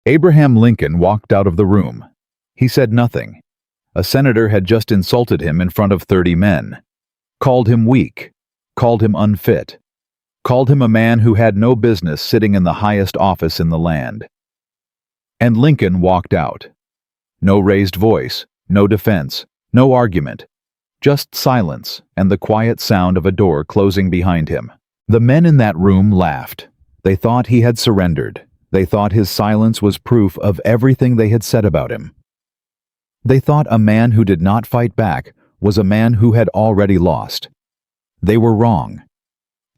Abraham Lincoln walked out of the room. He said nothing. A senator had just insulted him in front of 30 men, called him weak, called him unfit, called him a man who had no business sitting in the highest office in the land. And Lincoln walked out. No raised voice, no defense, no argument, just silence and the quiet sound of a door closing behind him. The men in that room laughed. They thought he had surrendered. They thought his silence was proof of everything they had said about him. They thought a man who did not fight back was a man who had already lost. They were wrong.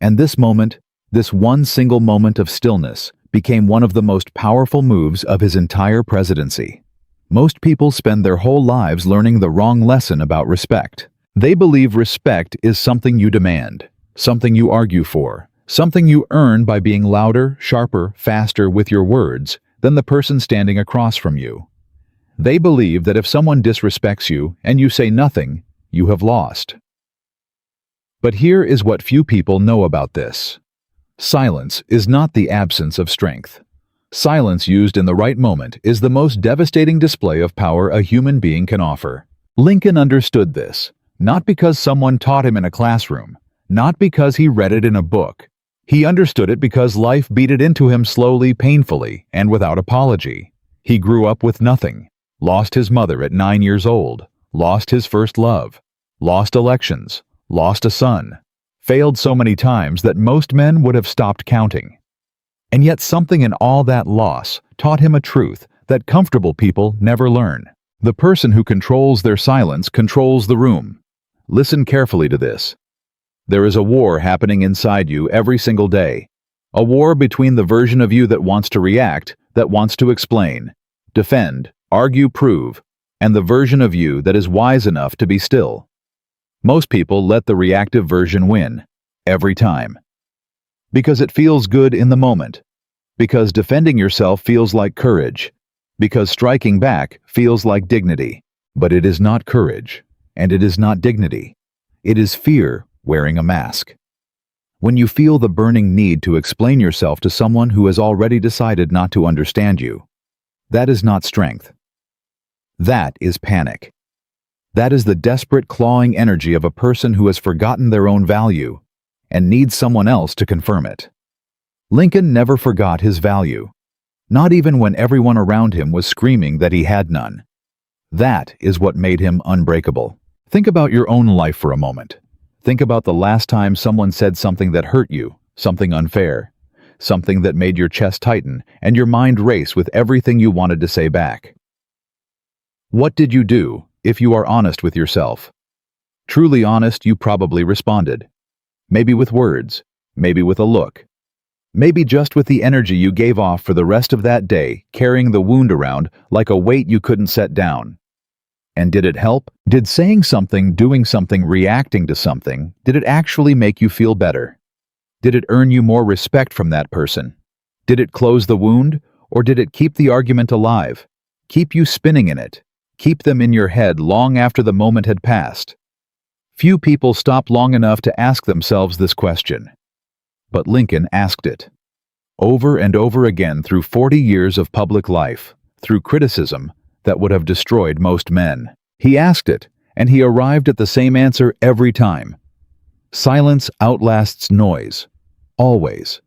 And this moment, this one single moment of stillness, became one of the most powerful moves of his entire presidency. Most people spend their whole lives learning the wrong lesson about respect. They believe respect is something you demand, something you argue for, something you earn by being louder, sharper, faster with your words than the person standing across from you. They believe that if someone disrespects you and you say nothing, you have lost. But here is what few people know about this. Silence is not the absence of strength. Silence used in the right moment is the most devastating display of power a human being can offer. Lincoln understood this, not because someone taught him in a classroom, not because he read it in a book. He understood it because life beat it into him slowly, painfully, and without apology. He grew up with nothing, lost his mother at 9 years old, lost his first love, lost elections, lost a son, failed so many times that most men would have stopped counting. And yet something in all that loss taught him a truth that comfortable people never learn. The person who controls their silence controls the room. Listen carefully to this. There is a war happening inside you every single day. A war between the version of you that wants to react, that wants to explain, defend, argue, prove, and the version of you that is wise enough to be still. Most people let the reactive version win, every time. Because it feels good in the moment. Because defending yourself feels like courage. Because striking back feels like dignity. But it is not courage, and it is not dignity. It is fear wearing a mask. When you feel the burning need to explain yourself to someone who has already decided not to understand you, that is not strength. That is panic. That is the desperate clawing energy of a person who has forgotten their own value and needs someone else to confirm it. Lincoln never forgot his value, not even when everyone around him was screaming that he had none. That is what made him unbreakable. Think about your own life for a moment. Think about the last time someone said something that hurt you, something unfair, something that made your chest tighten and your mind race with everything you wanted to say back. What did you do, if you are honest with yourself? Truly honest, you probably responded. Maybe with words, maybe with a look, maybe just with the energy you gave off for the rest of that day, carrying the wound around like a weight you couldn't set down. And did it help? Did saying something, doing something, reacting to something, did it actually make you feel better? Did it earn you more respect from that person? Did it close the wound, or did it keep the argument alive? Keep you spinning in it? Keep them in your head long after the moment had passed? Few people stop long enough to ask themselves this question. But Lincoln asked it. Over and over again through 40 years of public life, through criticism that would have destroyed most men. He asked it, and he arrived at the same answer every time. Silence outlasts noise. Always.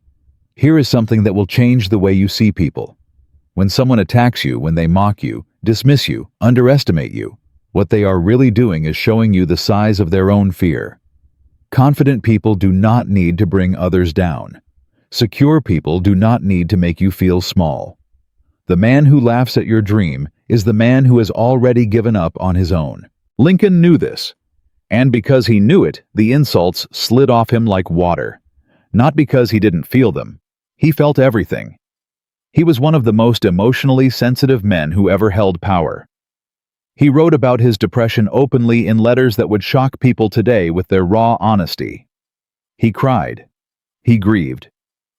Here is something that will change the way you see people. When someone attacks you, when they mock you, dismiss you, underestimate you, what they are really doing is showing you the size of their own fear. Confident people do not need to bring others down. Secure people do not need to make you feel small. The man who laughs at your dream is the man who has already given up on his own. Lincoln knew this, and because he knew it, the insults slid off him like water. Not because he didn't feel them. He felt everything. He was one of the most emotionally sensitive men who ever held power. He wrote about his depression openly in letters that would shock people today with their raw honesty. He cried. He grieved.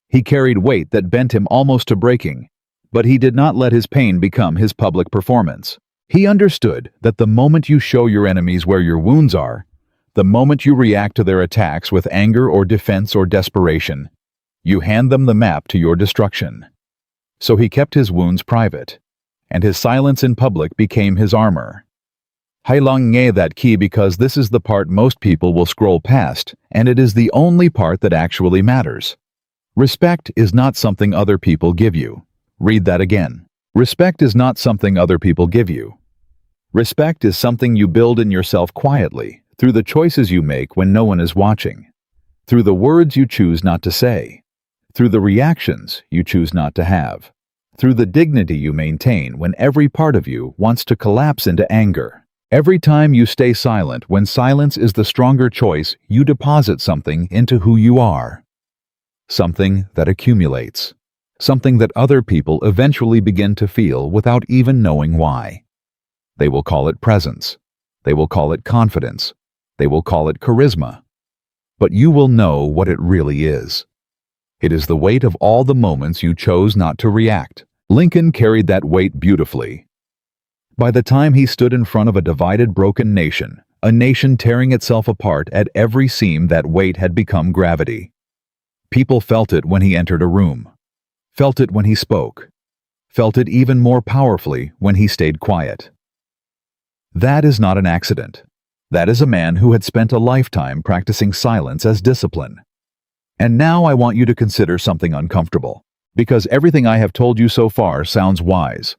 He carried weight that bent him almost to breaking, but he did not let his pain become his public performance. He understood that the moment you show your enemies where your wounds are, the moment you react to their attacks with anger or defense or desperation, you hand them the map to your destruction. So he kept his wounds private, and his silence in public became his armor. Hailang nge that key because this is the part most people will scroll past, and it is the only part that actually matters. Respect is not something other people give you. Read that again. Respect is not something other people give you. Respect is something you build in yourself quietly, through the choices you make when no one is watching, through the words you choose not to say, through the reactions you choose not to have, through the dignity you maintain when every part of you wants to collapse into anger. Every time you stay silent when silence is the stronger choice, you deposit something into who you are. Something that accumulates. Something that other people eventually begin to feel without even knowing why. They will call it presence. They will call it confidence. They will call it charisma. But you will know what it really is. It is the weight of all the moments you chose not to react. Lincoln carried that weight beautifully. By the time he stood in front of a divided, broken nation, a nation tearing itself apart at every seam, that weight had become gravity. People felt it when he entered a room, felt it when he spoke, felt it even more powerfully when he stayed quiet. That is not an accident. That is a man who had spent a lifetime practicing silence as discipline. And now I want you to consider something uncomfortable, because everything I have told you so far sounds wise.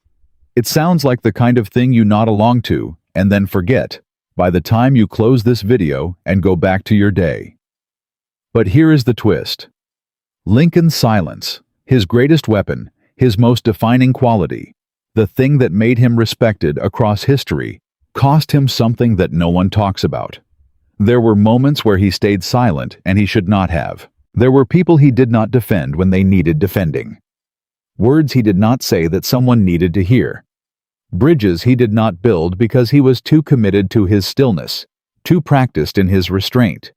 It sounds like the kind of thing you nod along to and then forget by the time you close this video and go back to your day. But here is the twist. Lincoln's silence, his greatest weapon, his most defining quality, the thing that made him respected across history, cost him something that no one talks about. There were moments where he stayed silent and he should not have. There were people he did not defend when they needed defending. Words he did not say that someone needed to hear. Bridges he did not build because he was too committed to his stillness, too practiced in his restraint.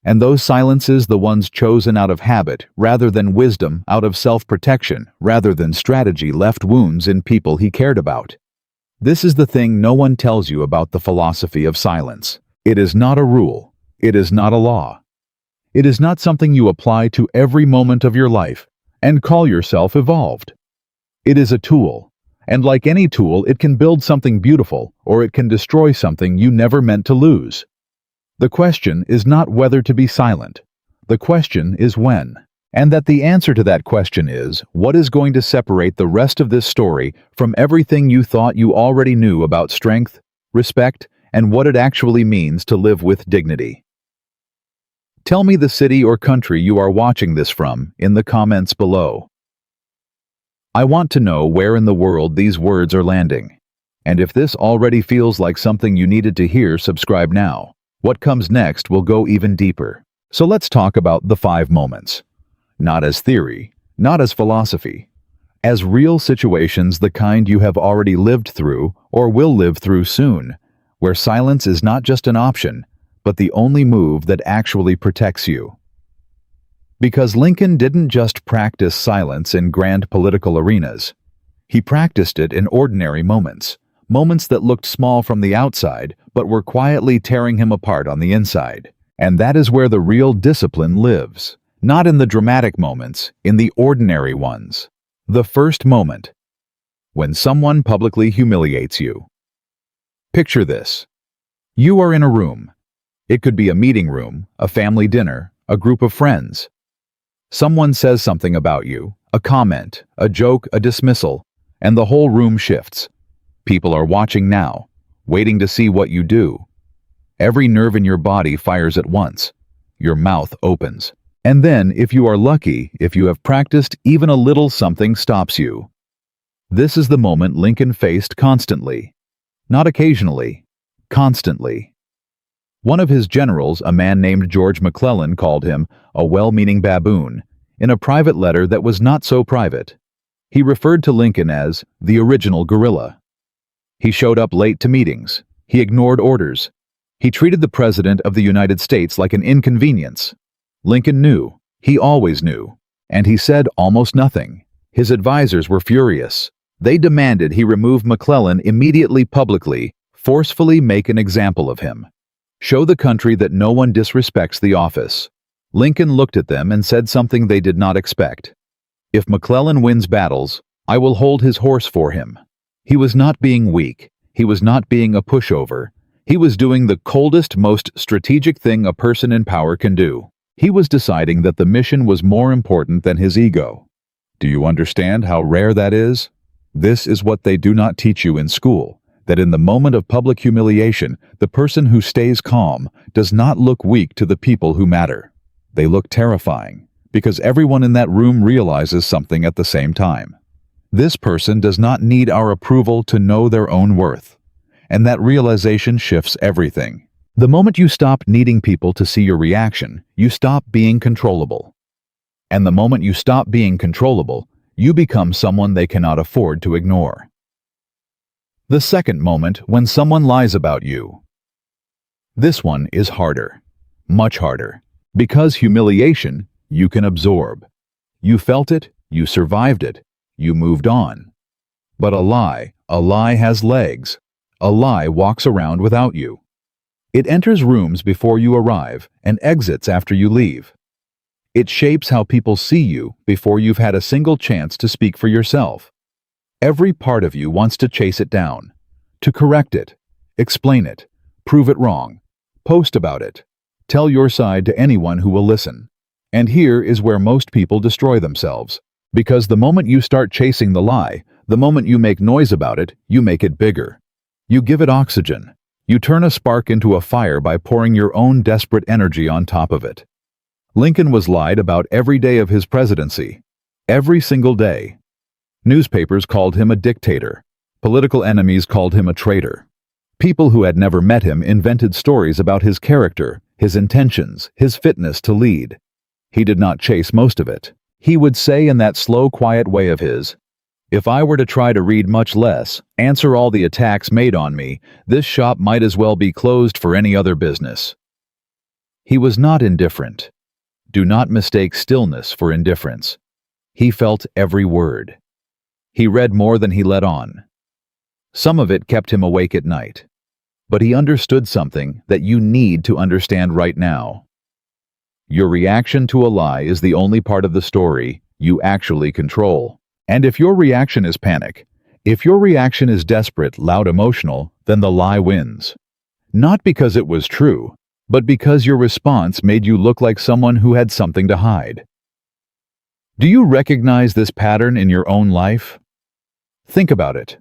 And those silences, the ones chosen out of habit rather than wisdom, out of self-protection rather than strategy, left wounds in people he cared about. This is the thing no one tells you about the philosophy of silence. It is not a rule. It is not a law. It is not something you apply to every moment of your life and call yourself evolved. It is a tool, and like any tool, it can build something beautiful or it can destroy something you never meant to lose. The question is not whether to be silent. The question is when. And that the answer to that question is what is going to separate the rest of this story from everything you thought you already knew about strength, respect, and what it actually means to live with dignity. Tell me the city or country you are watching this from in the comments below. I want to know where in the world these words are landing. And if this already feels like something you needed to hear, subscribe now. What comes next will go even deeper. So let's talk about the 5 moments. Not as theory, not as philosophy. As real situations, the kind you have already lived through or will live through soon, where silence is not just an option, but the only move that actually protects you. Because Lincoln didn't just practice silence in grand political arenas. He practiced it in ordinary moments, moments that looked small from the outside, but were quietly tearing him apart on the inside. And that is where the real discipline lives. Not in the dramatic moments, in the ordinary ones. The first moment. When someone publicly humiliates you. Picture this. You are in a room. It could be a meeting room, a family dinner, a group of friends. Someone says something about you, a comment, a joke, a dismissal, and the whole room shifts. People are watching now, waiting to see what you do. Every nerve in your body fires at once. Your mouth opens. And then, if you are lucky, if you have practiced, even a little something stops you. This is the moment Lincoln faced constantly. Not occasionally, constantly. One of his generals, a man named George McClellan, called him a well-meaning baboon in a private letter that was not so private. He referred to Lincoln as the original guerrilla. He showed up late to meetings. He ignored orders. He treated the President of the United States like an inconvenience. Lincoln knew. He always knew. And he said almost nothing. His advisors were furious. They demanded he remove McClellan immediately, publicly, forcefully make an example of him. Show the country that no one disrespects the office. Lincoln looked at them and said something they did not expect. If McClellan wins battles, I will hold his horse for him. He was not being weak. He was not being a pushover. He was doing the coldest, most strategic thing a person in power can do. He was deciding that the mission was more important than his ego. Do you understand how rare that is? This is what they do not teach you in school, that in the moment of public humiliation, the person who stays calm does not look weak to the people who matter. They look terrifying, because everyone in that room realizes something at the same time. This person does not need our approval to know their own worth. And that realization shifts everything. The moment you stop needing people to see your reaction, you stop being controllable. And the moment you stop being controllable, you become someone they cannot afford to ignore. The second moment when someone lies about you. This one is harder, much harder, because humiliation you can absorb. You felt it, you survived it, you moved on. But a lie has legs. A lie walks around without you. It enters rooms before you arrive and exits after you leave. It shapes how people see you before you've had a single chance to speak for yourself. Every part of you wants to chase it down, to correct it, explain it, prove it wrong, post about it, tell your side to anyone who will listen. And here is where most people destroy themselves. Because the moment you start chasing the lie, the moment you make noise about it, you make it bigger. You give it oxygen. You turn a spark into a fire by pouring your own desperate energy on top of it. Lincoln was lied about every day of his presidency. Every single day. Newspapers called him a dictator. Political enemies called him a traitor. People who had never met him invented stories about his character, his intentions, his fitness to lead. He did not chase most of it. He would say in that slow, quiet way of his, "If I were to try to read much less, answer all the attacks made on me, this shop might as well be closed for any other business." He was not indifferent. Do not mistake stillness for indifference. He felt every word. He read more than he let on. Some of it kept him awake at night. But he understood something that you need to understand right now. Your reaction to a lie is the only part of the story you actually control. And if your reaction is panic, if your reaction is desperate, loud, emotional, then the lie wins. Not because it was true, but because your response made you look like someone who had something to hide. Do you recognize this pattern in your own life? Think about it.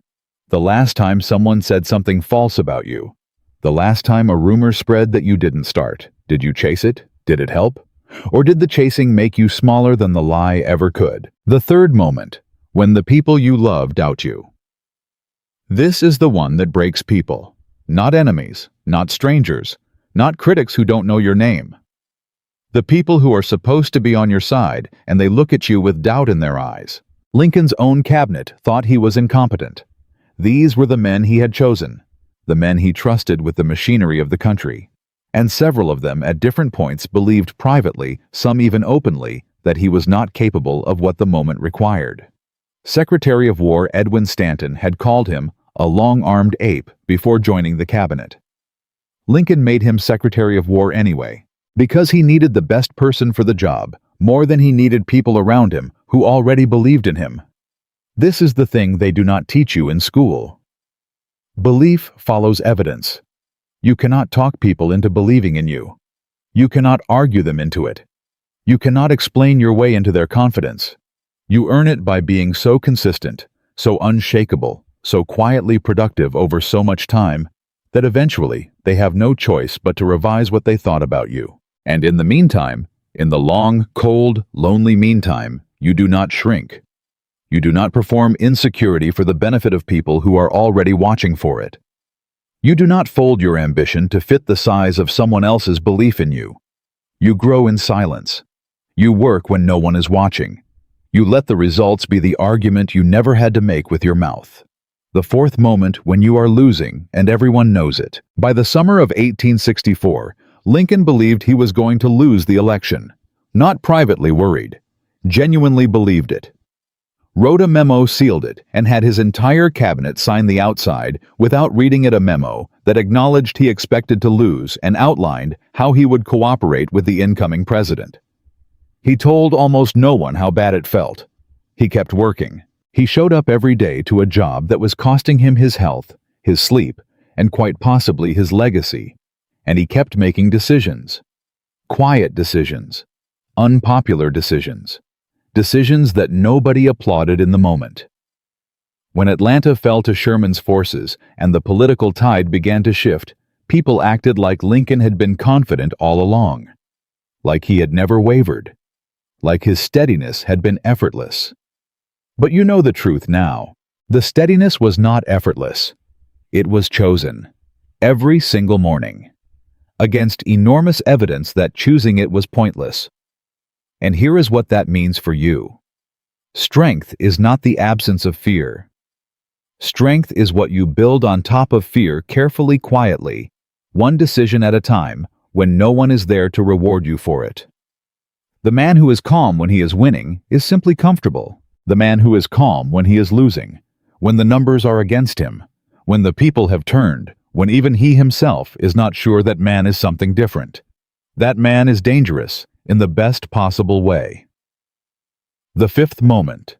The last time someone said something false about you. The last time a rumor spread that you didn't start. Did you chase it? Did it help? Or did the chasing make you smaller than the lie ever could? The third moment, when the people you love doubt you. This is the one that breaks people. Not enemies, not strangers, not critics who don't know your name. The people who are supposed to be on your side, and they look at you with doubt in their eyes. Lincoln's own cabinet thought he was incompetent. These were the men he had chosen, the men he trusted with the machinery of the country. And several of them at different points believed privately, some even openly, that he was not capable of what the moment required. Secretary of War Edwin Stanton had called him a long-armed ape before joining the cabinet. Lincoln made him Secretary of War anyway, because he needed the best person for the job, more than he needed people around him who already believed in him. This is the thing they do not teach you in school. Belief follows evidence. You cannot talk people into believing in you. You cannot argue them into it. You cannot explain your way into their confidence. You earn it by being so consistent, so unshakable, so quietly productive over so much time, that eventually they have no choice but to revise what they thought about you. And in the meantime, in the long, cold, lonely meantime, you do not shrink. You do not perform insecurity for the benefit of people who are already watching for it. You do not fold your ambition to fit the size of someone else's belief in you. You grow in silence. You work when no one is watching. You let the results be the argument you never had to make with your mouth. The fourth moment when you are losing, and everyone knows it. By the summer of 1864, Lincoln believed he was going to lose the election. Not privately worried. Genuinely believed it. Wrote a memo, sealed it, and had his entire cabinet sign the outside without reading it, a memo that acknowledged he expected to lose and outlined how he would cooperate with the incoming president. He told almost no one how bad it felt. He kept working. He showed up every day to a job that was costing him his health, his sleep, and quite possibly his legacy. And he kept making decisions. Quiet decisions. Unpopular decisions. Decisions that nobody applauded in the moment. When Atlanta fell to Sherman's forces and the political tide began to shift, people acted like Lincoln had been confident all along. Like he had never wavered. Like his steadiness had been effortless. But you know the truth now. The steadiness was not effortless. It was chosen. Every single morning. Against enormous evidence that choosing it was pointless. And here is what that means for you. Strength is not the absence of fear. Strength is what you build on top of fear carefully, quietly, one decision at a time, when no one is there to reward you for it. The man who is calm when he is winning is simply comfortable. The man who is calm when he is losing, when the numbers are against him, when the people have turned, when even he himself is not sure that man is something different. That man is dangerous in the best possible way. The fifth moment.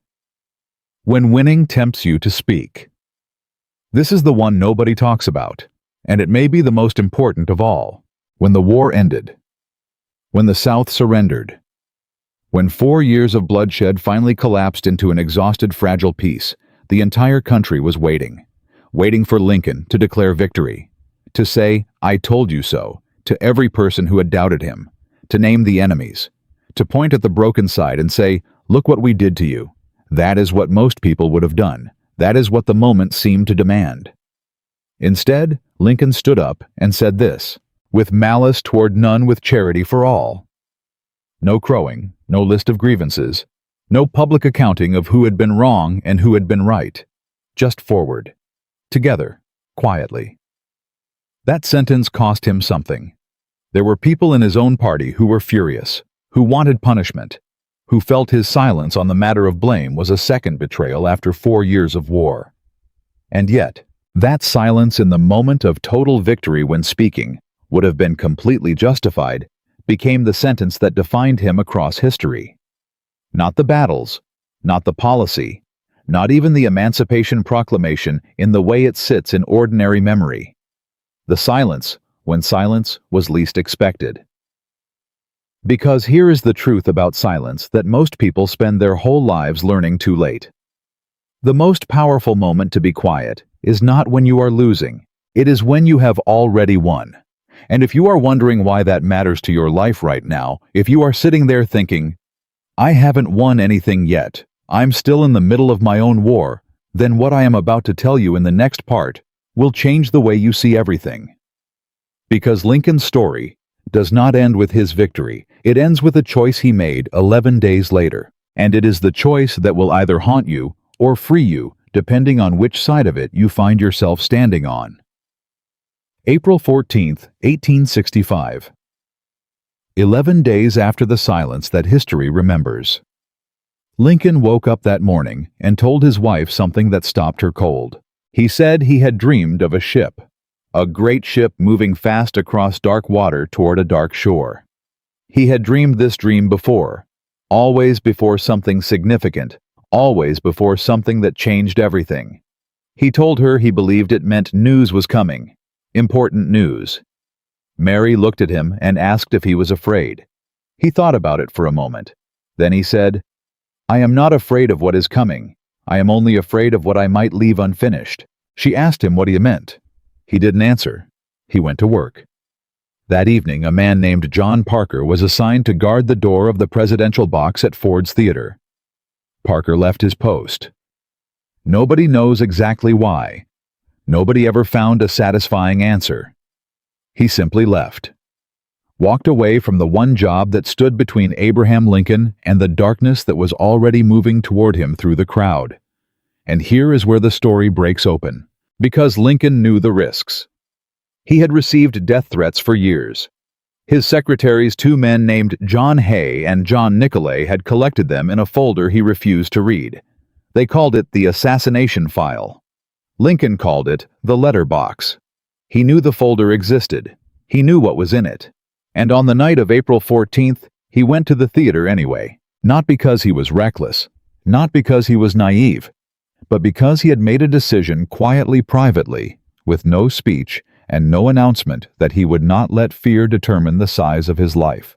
When winning tempts you to speak. This is the one nobody talks about, and it may be the most important of all. When the war ended. When the South surrendered. When 4 years of bloodshed finally collapsed into an exhausted, fragile peace, the entire country was waiting. Waiting for Lincoln to declare victory. To say, "I told you so," to every person who had doubted him. To name the enemies. To point at the broken side and say, "Look what we did to you." That is what most people would have done. That is what the moment seemed to demand. Instead, Lincoln stood up and said this, "With malice toward none, with charity for all." No crowing, no list of grievances, no public accounting of who had been wrong and who had been right. Just forward. Together, quietly. That sentence cost him something. There were people in his own party who were furious, who wanted punishment, who felt his silence on the matter of blame was a second betrayal after 4 years of war. And yet, that silence in the moment of total victory when speaking would have been completely justified, became the sentence that defined him across history. Not the battles, not the policy, not even the Emancipation Proclamation in the way it sits in ordinary memory. The silence, when silence was least expected. Because here is the truth about silence that most people spend their whole lives learning too late. The most powerful moment to be quiet is not when you are losing, it is when you have already won. And if you are wondering why that matters to your life right now, if you are sitting there thinking, "I haven't won anything yet, I'm still in the middle of my own war," then what I am about to tell you in the next part will change the way you see everything. Because Lincoln's story does not end with his victory, it ends with a choice he made 11 days later. And it is the choice that will either haunt you or free you, depending on which side of it you find yourself standing on. April 14th, 1865. 11 days after the silence that history remembers. Lincoln woke up that morning and told his wife something that stopped her cold. He said he had dreamed of a ship. A great ship moving fast across dark water toward a dark shore. He had dreamed this dream before, always before something significant, always before something that changed everything. He told her he believed it meant news was coming, important news. Mary looked at him and asked if he was afraid. He thought about it for a moment. Then he said, "I am not afraid of what is coming. I am only afraid of what I might leave unfinished." She asked him what he meant. He didn't answer. He went to work. That evening, a man named John Parker was assigned to guard the door of the presidential box at Ford's Theater. Parker left his post. Nobody knows exactly why. Nobody ever found a satisfying answer. He simply left. Walked away from the one job that stood between Abraham Lincoln and the darkness that was already moving toward him through the crowd. And here is where the story breaks open. Because Lincoln knew the risks. He had received death threats for years. His secretaries, 2 men named John Hay and John Nicolay, had collected them in a folder he refused to read. They called it the assassination file. Lincoln called it the letter box. He knew the folder existed. He knew what was in it. And on the night of April 14th, he went to the theater anyway. Not because he was reckless. Not because he was naive. but because he had made a decision quietly, privately, with no speech and no announcement, that he would not let fear determine the size of his life.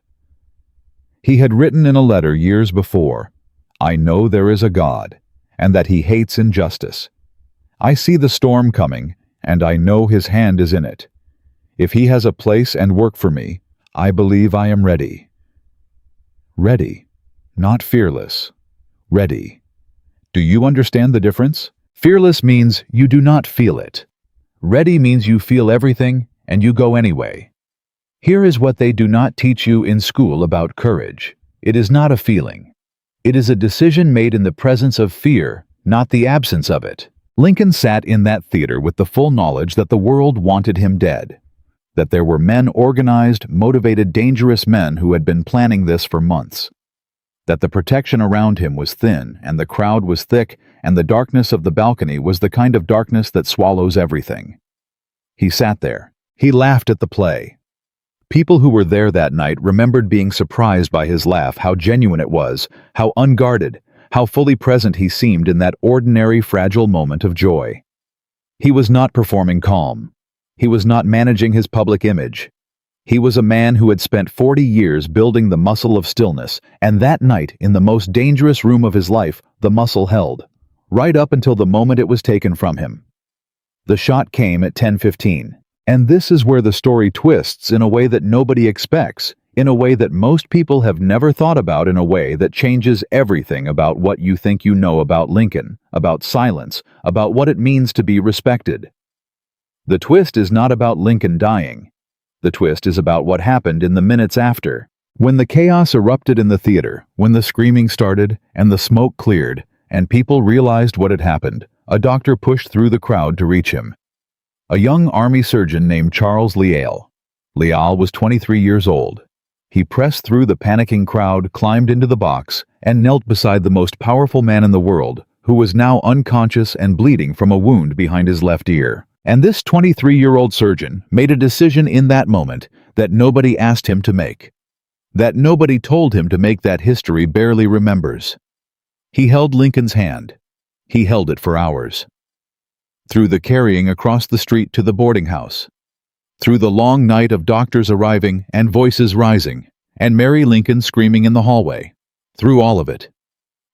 He had written in a letter years before, "I know there is a God, and that he hates injustice. I see the storm coming, and I know his hand is in it. If he has a place and work for me, I believe I am ready." Ready, not fearless. Ready. Do you understand the difference? Fearless means you do not feel it. Ready means you feel everything and you go anyway. Here is what they do not teach you in school about courage. It is not a feeling. It is a decision made in the presence of fear, not the absence of it. Lincoln sat in that theater with the full knowledge that the world wanted him dead, that there were men, organized, motivated, dangerous men who had been planning this for months, that the protection around him was thin and the crowd was thick, and the darkness of the balcony was the kind of darkness that swallows everything. He sat there. He laughed at the play. People who were there that night remembered being surprised by his laugh, how genuine it was, how unguarded, how fully present he seemed in that ordinary, fragile moment of joy. He was not performing calm. He was not managing his public image. He was a man who had spent 40 years building the muscle of stillness, and that night, in the most dangerous room of his life, the muscle held, right up until the moment it was taken from him. The shot came at 10:15. And this is where the story twists in a way that nobody expects, in a way that most people have never thought about, in a way that changes everything about what you think you know about Lincoln, about silence, about what it means to be respected. The twist is not about Lincoln dying. The twist is about what happened in the minutes after. When the chaos erupted in the theater, when the screaming started and the smoke cleared, and people realized what had happened, a doctor pushed through the crowd to reach him. A young army surgeon named Charles Leal. Leal was 23 years old. He pressed through the panicking crowd, climbed into the box, and knelt beside the most powerful man in the world, who was now unconscious and bleeding from a wound behind his left ear. And this 23-year-old surgeon made a decision in that moment that nobody asked him to make, that nobody told him to make, that history barely remembers. He held Lincoln's hand. He held it for hours. Through the carrying across the street to the boarding house, through the long night of doctors arriving and voices rising, and Mary Lincoln screaming in the hallway, through all of it.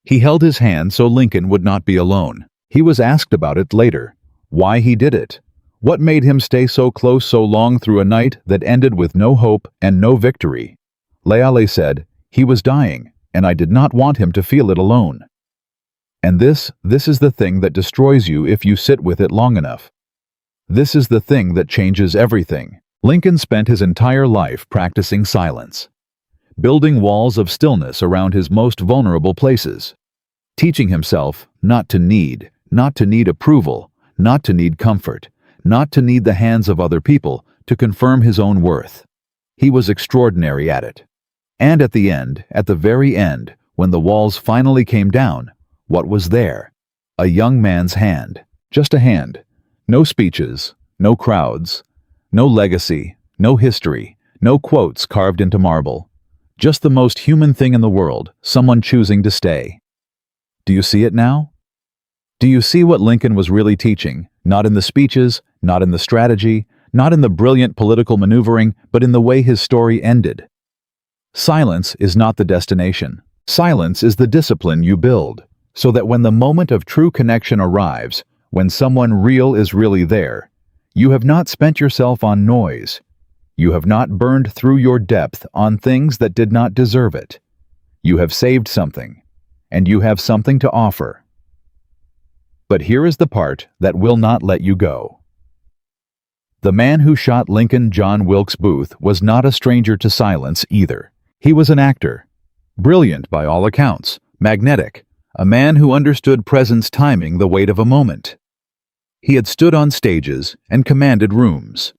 He held his hand so Lincoln would not be alone. He was asked about it later, why he did it, what made him stay so close so long through a night that ended with no hope and no victory. Leale said, "He was dying, and I did not want him to feel it alone." And this is the thing that destroys you if you sit with it long enough. This is the thing that changes everything. Lincoln spent his entire life practicing silence, building walls of stillness around his most vulnerable places, teaching himself not to need approval, not to need comfort, not to need the hands of other people to confirm his own worth. He was extraordinary at it. And at the end, at the very end, when the walls finally came down, what was there? A young man's hand. Just a hand. No speeches, no crowds, no legacy, no history, no quotes carved into marble. Just the most human thing in the world, someone choosing to stay. Do you see it now? Do you see what Lincoln was really teaching? Not in the speeches, not in the strategy, not in the brilliant political maneuvering, but in the way his story ended. Silence is not the destination. Silence is the discipline you build, so that when the moment of true connection arrives, when someone real is really there, you have not spent yourself on noise. You have not burned through your depth on things that did not deserve it. You have saved something, and you have something to offer. But here is the part that will not let you go. The man who shot Lincoln, John Wilkes Booth, was not a stranger to silence either. He was an actor, brilliant by all accounts, magnetic, a man who understood presence, timing, the weight of a moment. He had stood on stages and commanded rooms.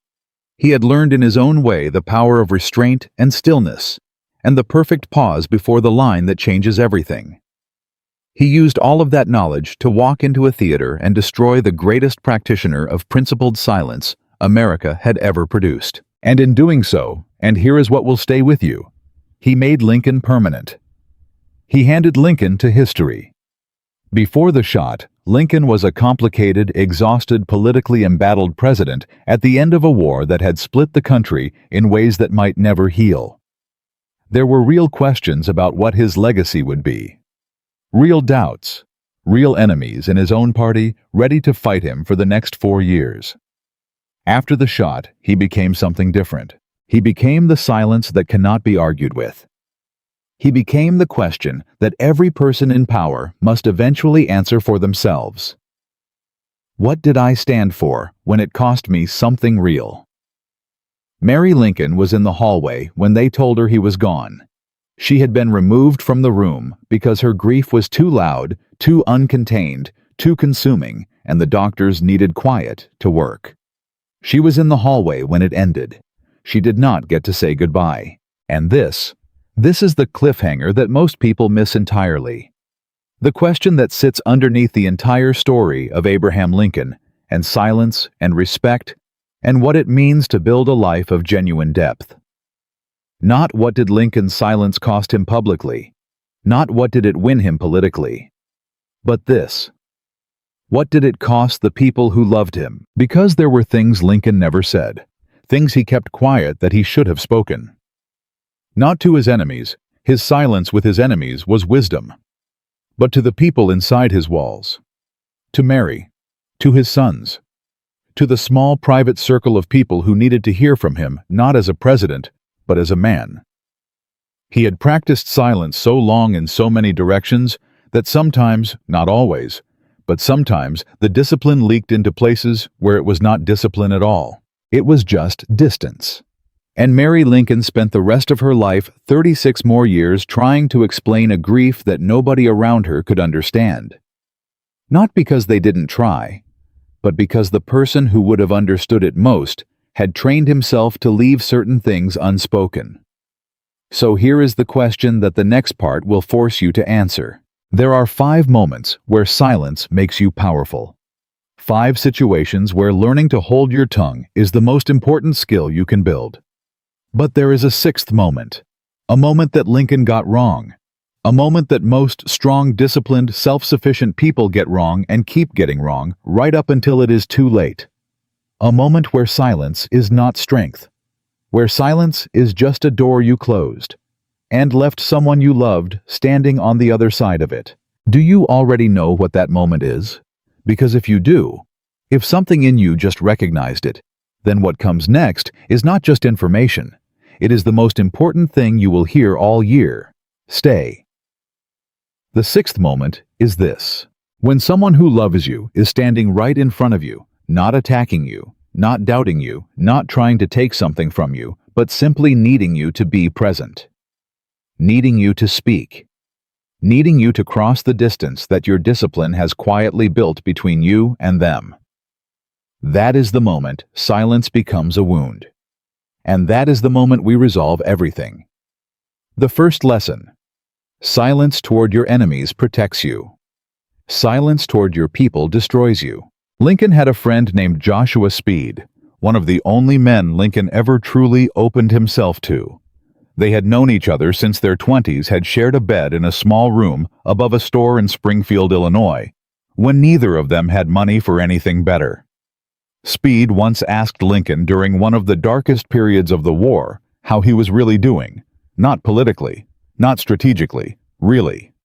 He had learned in his own way the power of restraint and stillness, and the perfect pause before the line that changes everything. He used all of that knowledge to walk into a theater and destroy the greatest practitioner of principled silence America had ever produced. And in doing so, and here is what will stay with you, he made Lincoln permanent. He handed Lincoln to history. Before the shot, Lincoln was a complicated, exhausted, politically embattled president at the end of a war that had split the country in ways that might never heal. There were real questions about what his legacy would be. Real doubts, real enemies in his own party ready to fight him for the next 4 years. After the shot, he became something different. He became the silence that cannot be argued with. He became the question that every person in power must eventually answer for themselves. What did I stand for when it cost me something real? Mary Lincoln was in the hallway when they told her he was gone. She had been removed from the room because her grief was too loud, too uncontained, too consuming, and the doctors needed quiet to work. She was in the hallway when it ended. She did not get to say goodbye. And this is the cliffhanger that most people miss entirely. The question that sits underneath the entire story of Abraham Lincoln, and silence and respect, and what it means to build a life of genuine depth. Not what did Lincoln's silence cost him publicly, not what did it win him politically, but this. What did it cost the people who loved him? Because there were things Lincoln never said, things he kept quiet that he should have spoken. Not to his enemies, his silence with his enemies was wisdom, but to the people inside his walls, to Mary, to his sons, to the small private circle of people who needed to hear from him not as a president, but as a man. He had practiced silence so long in so many directions that sometimes, not always, but sometimes the discipline leaked into places where it was not discipline at all. It was just distance. And Mary Lincoln spent the rest of her life, 36 more years, trying to explain a grief that nobody around her could understand. Not because they didn't try, but because the person who would have understood it most had trained himself to leave certain things unspoken. So here is the question that the next part will force you to answer. There are 5 moments where silence makes you powerful. 5 situations where learning to hold your tongue is the most important skill you can build. But there is a 6th moment, a moment that Lincoln got wrong, a moment that most strong, disciplined, self-sufficient people get wrong and keep getting wrong right up until it is too late. A moment where silence is not strength, where silence is just a door you closed, and left someone you loved standing on the other side of it. Do you already know what that moment is? Because if you do, if something in you just recognized it, then what comes next is not just information. It is the most important thing you will hear all year. Stay. The 6th moment is this. When someone who loves you is standing right in front of you, not attacking you, not doubting you, not trying to take something from you, but simply needing you to be present. Needing you to speak. Needing you to cross the distance that your discipline has quietly built between you and them. That is the moment silence becomes a wound. And that is the moment we resolve everything. The first lesson. Silence toward your enemies protects you. Silence toward your people destroys you. Lincoln had a friend named Joshua Speed, one of the only men Lincoln ever truly opened himself to. They had known each other since their 20s, had shared a bed in a small room above a store in Springfield, Illinois, when neither of them had money for anything better. Speed once asked Lincoln during one of the darkest periods of the war how he was really doing, not politically, not strategically, really.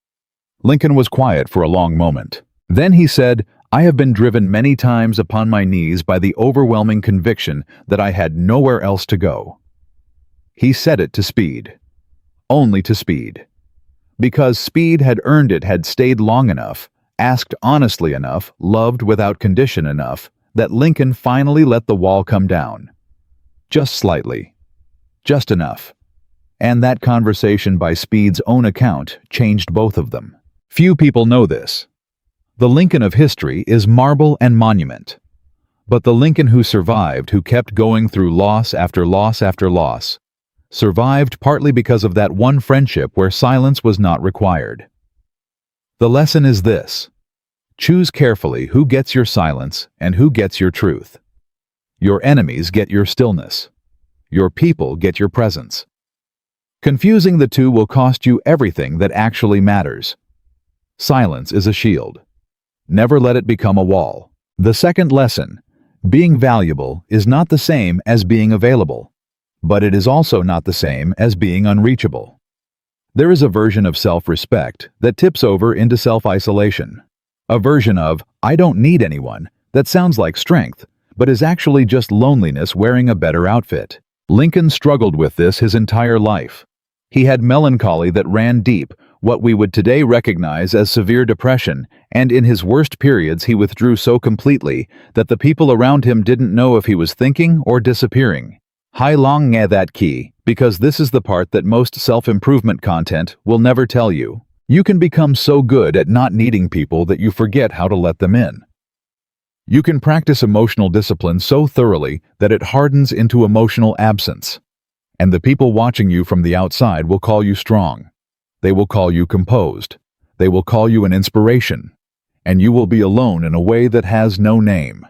Lincoln was quiet for a long moment. Then he said, "I have been driven many times upon my knees by the overwhelming conviction that I had nowhere else to go." He said it to Speed. Only to Speed. Because Speed had earned it, had stayed long enough, asked honestly enough, loved without condition enough, that Lincoln finally let the wall come down. Just slightly. Just enough. And that conversation, by Speed's own account, changed both of them. Few people know this. The Lincoln of history is marble and monument. But the Lincoln who survived, who kept going through loss after loss after loss, survived partly because of that one friendship where silence was not required. The lesson is this. Choose carefully who gets your silence and who gets your truth. Your enemies get your stillness. Your people get your presence. Confusing the two will cost you everything that actually matters. Silence is a shield. Never let it become a wall. The second lesson: being valuable is not the same as being available, but it is also not the same as being unreachable. There is a version of self-respect that tips over into self-isolation. A version of, "I don't need anyone," that sounds like strength, but is actually just loneliness wearing a better outfit. Lincoln struggled with this his entire life. He had melancholy that ran deep, what we would today recognize as severe depression, and in his worst periods he withdrew so completely that the people around him didn't know if he was thinking or disappearing. Hai long nga that key, because this is the part that most self-improvement content will never tell you. You can become so good at not needing people that you forget how to let them in. You can practice emotional discipline so thoroughly that it hardens into emotional absence. And the people watching you from the outside will call you strong. They will call you composed. They will call you an inspiration. And you will be alone in a way that has no name.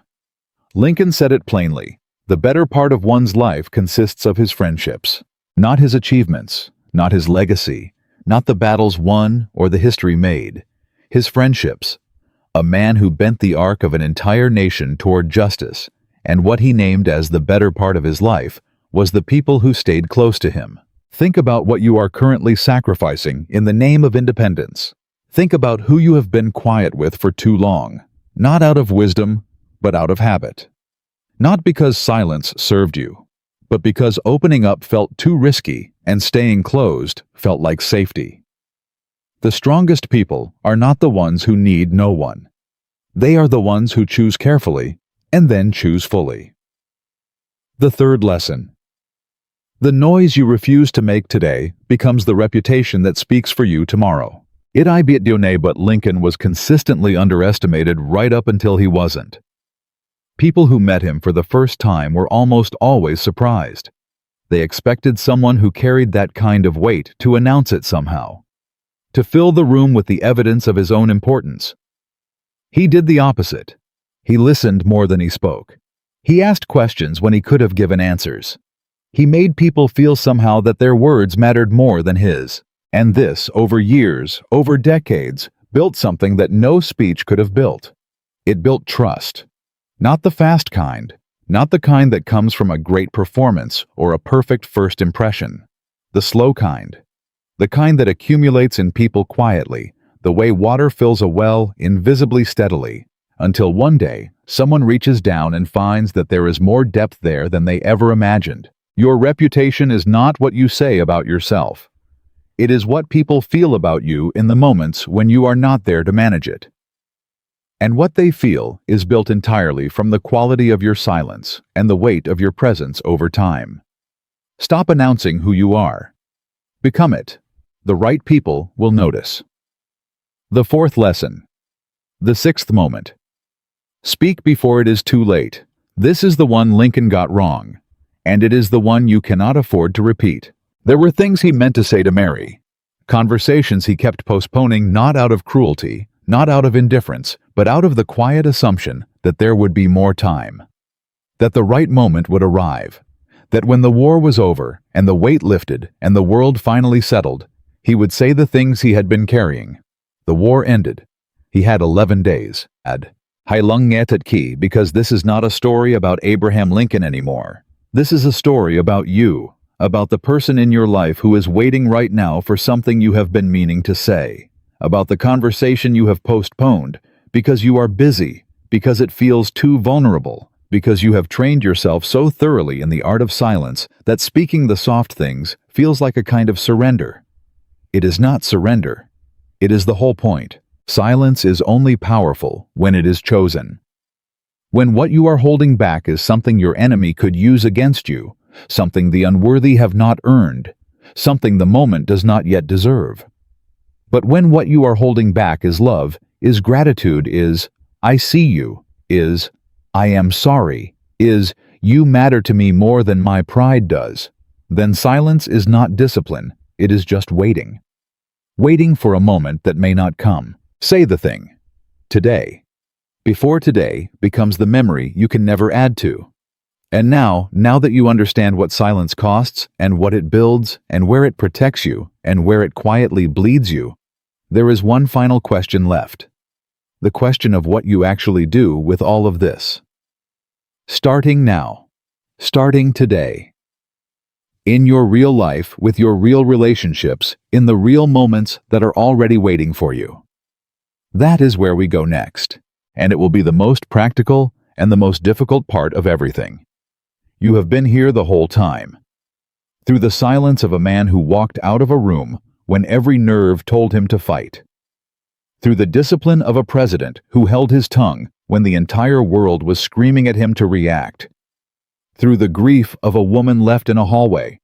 Lincoln said it plainly: the better part of one's life consists of his friendships, not his achievements, not his legacy, not the battles won or the history made. His friendships. A man who bent the arc of an entire nation toward justice, and what he named as the better part of his life was the people who stayed close to him. Think about what you are currently sacrificing in the name of independence. Think about who you have been quiet with for too long, not out of wisdom, but out of habit. Not because silence served you, but because opening up felt too risky and staying closed felt like safety. The strongest people are not the ones who need no one. They are the ones who choose carefully and then choose fully. The third lesson. The noise you refuse to make today becomes the reputation that speaks for you tomorrow. But Lincoln was consistently underestimated right up until he wasn't. People who met him for the first time were almost always surprised. They expected someone who carried that kind of weight to announce it somehow, to fill the room with the evidence of his own importance. He did the opposite. He listened more than he spoke. He asked questions when he could have given answers. He made people feel somehow that their words mattered more than his. And this, over years, over decades, built something that no speech could have built. It built trust. Not the fast kind, not the kind that comes from a great performance or a perfect first impression. The slow kind. The kind that accumulates in people quietly, the way water fills a well invisibly steadily, until one day someone reaches down and finds that there is more depth there than they ever imagined. Your reputation is not what you say about yourself. It is what people feel about you in the moments when you are not there to manage it. And what they feel is built entirely from the quality of your silence and the weight of your presence over time. Stop announcing who you are. Become it. The right people will notice. The fourth lesson. The sixth moment. Speak before it is too late. This is the one Lincoln got wrong, and it is the one you cannot afford to repeat. There were things he meant to say to Mary, conversations he kept postponing not out of cruelty, not out of indifference, but out of the quiet assumption that there would be more time, that the right moment would arrive, that when the war was over and the weight lifted and the world finally settled, he would say the things he had been carrying. The war ended. He had 11 days. Because this is not a story about Abraham Lincoln anymore. This is a story about you, about the person in your life who is waiting right now for something you have been meaning to say, about the conversation you have postponed because you are busy, because it feels too vulnerable, because you have trained yourself so thoroughly in the art of silence that speaking the soft things feels like a kind of surrender. It is not surrender. It is the whole point. Silence is only powerful when it is chosen. When what you are holding back is something your enemy could use against you, something the unworthy have not earned, something the moment does not yet deserve. But when what you are holding back is love, is gratitude, is I see you, is I am sorry, is you matter to me more than my pride does, then silence is not discipline, it is just waiting. Waiting for a moment that may not come. Say the thing. Today. Before today becomes the memory you can never add to. And now that you understand what silence costs and what it builds and where it protects you and where it quietly bleeds you, there is one final question left. The question of what you actually do with all of this. Starting now. Starting today. In your real life, with your real relationships, in the real moments that are already waiting for you. That is where we go next, and it will be the most practical and the most difficult part of everything. You have been here the whole time. Through the silence of a man who walked out of a room when every nerve told him to fight. Through the discipline of a president who held his tongue when the entire world was screaming at him to react. Through the grief of a woman left in a hallway.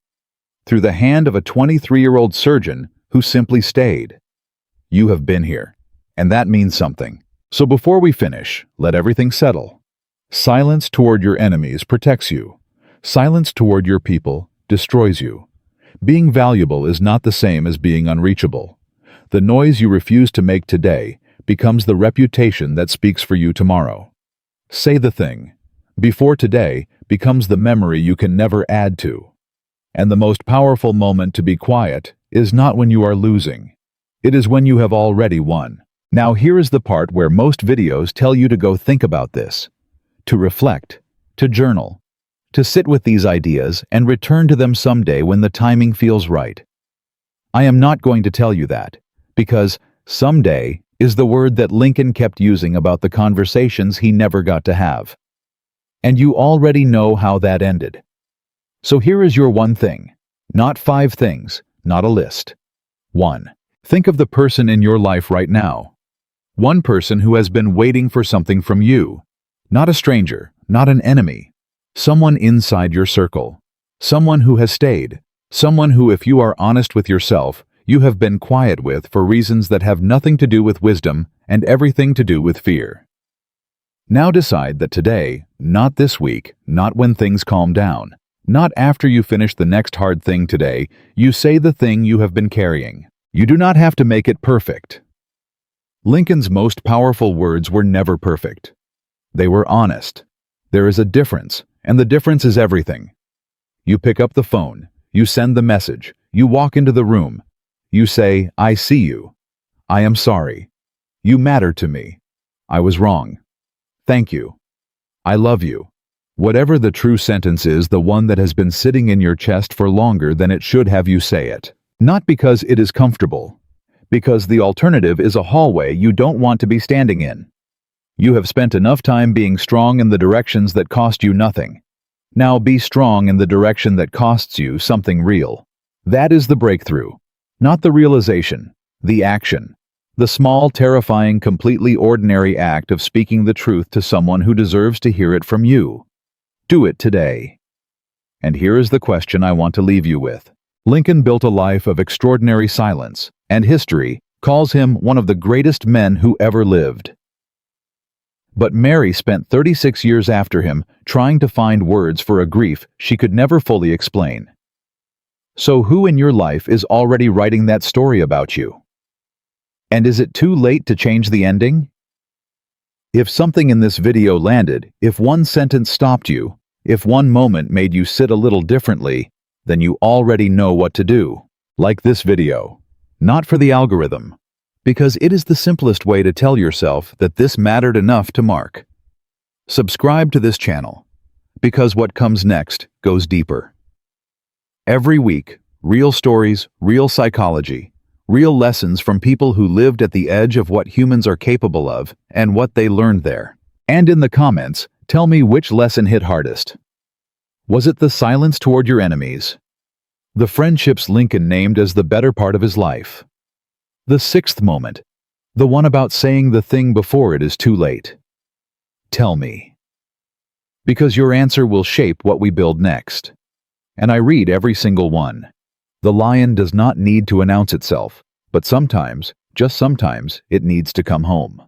Through the hand of a 23-year-old surgeon who simply stayed. You have been here, and that means something. So before we finish, let everything settle. Silence toward your enemies protects you. Silence toward your people destroys you. Being valuable is not the same as being unreachable. The noise you refuse to make today becomes the reputation that speaks for you tomorrow. Say the thing before today becomes the memory you can never add to. And the most powerful moment to be quiet is not when you are losing. It is when you have already won. Now here is the part where most videos tell you to go think about this, to reflect, to journal, to sit with these ideas and return to them someday when the timing feels right. I am not going to tell you that, because someday is the word that Lincoln kept using about the conversations he never got to have. And you already know how that ended. So here is your one thing, not 5 things, not a list. 1. Think of the person in your life right now. One person who has been waiting for something from you. Not a stranger, not an enemy. Someone inside your circle. Someone who has stayed. Someone who, if you are honest with yourself, you have been quiet with for reasons that have nothing to do with wisdom and everything to do with fear. Now decide that today, not this week, not when things calm down, not after you finish the next hard thing today, you say the thing you have been carrying. You do not have to make it perfect. Lincoln's most powerful words were never perfect. They were honest. There is a difference, and the difference is everything. You pick up the phone, you send the message, you walk into the room, you say, I see you. I am sorry. You matter to me. I was wrong. Thank you. I love you. Whatever the true sentence is, the one that has been sitting in your chest for longer than it should have, you say it. Not because it is comfortable, because the alternative is a hallway you don't want to be standing in. You have spent enough time being strong in the directions that cost you nothing. Now be strong in the direction that costs you something real. That is the breakthrough. Not the realization, the action. The small, terrifying, completely ordinary act of speaking the truth to someone who deserves to hear it from you. Do it today. And here is the question I want to leave you with. Lincoln built a life of extraordinary silence, and history calls him one of the greatest men who ever lived. But Mary spent 36 years after him trying to find words for a grief she could never fully explain. So who in your life is already writing that story about you? And is it too late to change the ending? If something in this video landed, if one sentence stopped you, if one moment made you sit a little differently, then you already know what to do. Like this video. Not for the algorithm, because it is the simplest way to tell yourself that this mattered enough to mark. Subscribe to this channel, because what comes next goes deeper. Every week, real stories, real psychology, real lessons from people who lived at the edge of what humans are capable of and what they learned there. And in the comments, tell me which lesson hit hardest. Was it the silence toward your enemies? The friendships Lincoln named as the better part of his life? The 6th moment, the one about saying the thing before it is too late? Tell me. Because your answer will shape what we build next. And I read every single one. The lion does not need to announce itself, but sometimes, just sometimes, it needs to come home.